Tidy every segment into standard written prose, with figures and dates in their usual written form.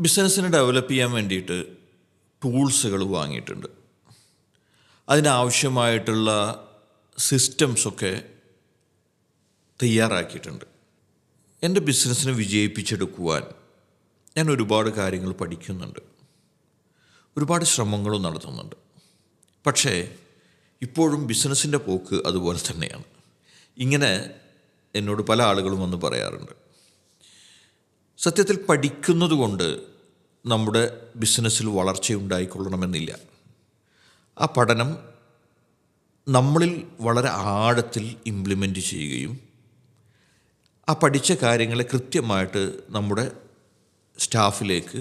ബിസിനസ്സിനെ ഡെവലപ്പ് ചെയ്യാൻ വേണ്ടിയിട്ട് ടൂൾസുകൾ വാങ്ങിയിട്ടുണ്ട്. അതിനാവശ്യമായിട്ടുള്ള സിസ്റ്റംസൊക്കെ തയ്യാറാക്കിയിട്ടുണ്ട്. എൻ്റെ ബിസിനസ്സിനെ വിജയിപ്പിച്ചെടുക്കുവാൻ ഞാൻ ഒരുപാട് കാര്യങ്ങൾ പഠിക്കുന്നുണ്ട്, ഒരുപാട് ശ്രമങ്ങളും നടത്തുന്നുണ്ട്. പക്ഷേ ഇപ്പോഴും ബിസിനസ്സിൻ്റെ പോക്ക് അതുപോലെ തന്നെയാണ്. ഇങ്ങനെ എന്നോട് പല ആളുകളും വന്ന് പറയാറുണ്ട്. സത്യത്തിൽ പഠിക്കുന്നത് കൊണ്ട് നമ്മുടെ ബിസിനസ്സിൽ വളർച്ചയുണ്ടായിക്കൊള്ളണമെന്നില്ല. ആ പഠനം നമ്മളിൽ വളരെ ആഴത്തിൽ ഇംപ്ലിമെൻ്റ് ചെയ്യുകയും ആ പഠിച്ച കാര്യങ്ങളെ കൃത്യമായിട്ട് നമ്മുടെ സ്റ്റാഫിലേക്ക്,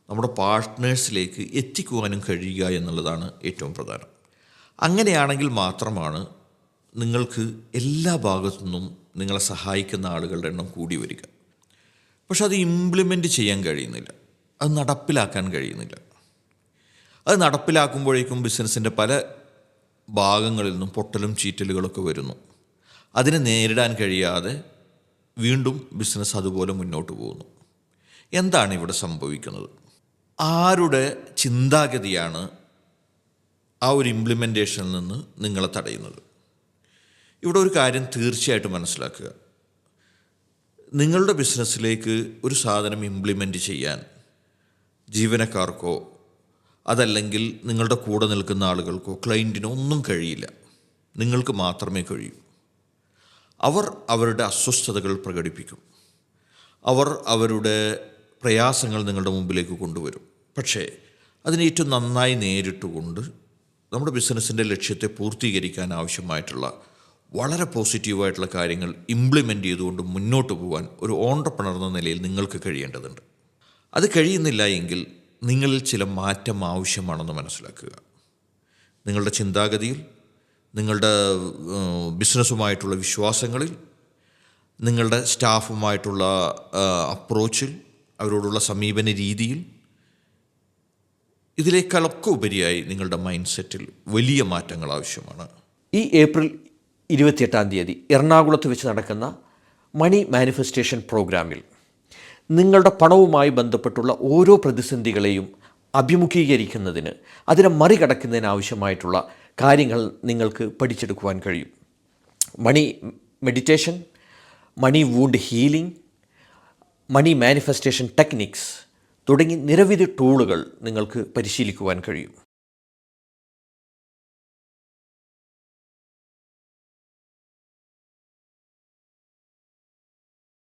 നമ്മുടെ പാർട്ട്നേഴ്സിലേക്ക് എത്തിക്കുവാനും കഴിയുക എന്നുള്ളതാണ് ഏറ്റവും പ്രധാനം. അങ്ങനെയാണെങ്കിൽ മാത്രമാണ് നിങ്ങൾക്ക് എല്ലാ ഭാഗത്തു നിന്നും നിങ്ങളെ സഹായിക്കുന്ന ആളുകളുടെ എണ്ണം കൂടി വരിക. പക്ഷെ അത് ഇംപ്ലിമെൻ്റ് ചെയ്യാൻ കഴിയുന്നില്ല, അത് നടപ്പിലാക്കാൻ കഴിയുന്നില്ല. അത് നടപ്പിലാക്കുമ്പോഴേക്കും ബിസിനസ്സിൻ്റെ പല ഭാഗങ്ങളിൽ നിന്നും പൊട്ടലും ചീറ്റലുകളൊക്കെ വരുന്നു. അതിനെ നേരിടാൻ കഴിയാതെ വീണ്ടും ബിസിനസ് അതുപോലെ മുന്നോട്ട് പോകുന്നു. എന്താണ് ഇവിടെ സംഭവിക്കുന്നത്? ആരുടെ ചിന്താഗതിയാണ് ആ ഒരു ഇംപ്ലിമെൻറ്റേഷനിൽ നിന്ന് നിങ്ങളെ തടയുന്നത്? ഇവിടെ ഒരു കാര്യം തീർച്ചയായിട്ടും മനസ്സിലാക്കുക. നിങ്ങളുടെ ബിസിനസ്സിലേക്ക് ഒരു സാധനം ഇംപ്ലിമെൻ്റ് ചെയ്യാൻ ജീവനക്കാർക്കോ അതല്ലെങ്കിൽ നിങ്ങളുടെ കൂടെ നിൽക്കുന്ന ആളുകൾക്കോ ക്ലയൻറ്റിനോ ഒന്നും കഴിയില്ല. നിങ്ങൾക്ക് മാത്രമേ കഴിയൂ. അവർ അവരുടെ അസ്വസ്ഥതകൾ പ്രകടിപ്പിക്കും, അവർ അവരുടെ പ്രയാസങ്ങൾ നിങ്ങളുടെ മുമ്പിലേക്ക് കൊണ്ടുവരും. പക്ഷേ അതിനെ ഏറ്റവും നന്നായി നേരിട്ടുകൊണ്ട് നമ്മുടെ ബിസിനസ്സിൻ്റെ ലക്ഷ്യത്തെ പൂർത്തീകരിക്കാൻ ആവശ്യമായിട്ടുള്ള വളരെ പോസിറ്റീവായിട്ടുള്ള കാര്യങ്ങൾ ഇംപ്ലിമെൻ്റ് ചെയ്തുകൊണ്ട് മുന്നോട്ട് പോകാൻ ഒരു ഓൺട്രപ്രണർ എന്ന നിലയിൽ നിങ്ങൾക്ക് കഴിയേണ്ടതുണ്ട്. അത് കഴിയുന്നില്ല എങ്കിൽ നിങ്ങളിൽ ചില മാറ്റം ആവശ്യമാണെന്ന് മനസ്സിലാക്കുക. നിങ്ങളുടെ ചിന്താഗതിയിൽ, നിങ്ങളുടെ ബിസിനസ്സുമായിട്ടുള്ള വിശ്വാസങ്ങളിൽ, നിങ്ങളുടെ സ്റ്റാഫുമായിട്ടുള്ള അപ്രോച്ചിൽ, അവരോടുള്ള സമീപന രീതിയിൽ, ഇതിനേക്കാളൊക്കെ ഉപരിയായി നിങ്ങളുടെ മൈൻഡ് സെറ്റിൽ വലിയ മാറ്റങ്ങൾ ആവശ്യമാണ്. ഈ ഏപ്രിൽ 28 എറണാകുളത്ത് വെച്ച് നടക്കുന്ന മണി മാനിഫെസ്റ്റേഷൻ പ്രോഗ്രാമിൽ നിങ്ങളുടെ പണവുമായി ബന്ധപ്പെട്ടുള്ള ഓരോ പ്രതിസന്ധികളെയും അഭിമുഖീകരിക്കുന്നതിന്, അതിനെ മറികടക്കുന്നതിനാവശ്യമായിട്ടുള്ള കാര്യങ്ങൾ നിങ്ങൾക്ക് പഠിച്ചെടുക്കുവാൻ കഴിയും. Money meditation, money wound healing, money manifestation techniques തുടങ്ങി നിരവധി ടൂളുകൾ നിങ്ങൾക്ക് പരിശീലിക്കുവാൻ കഴിയും.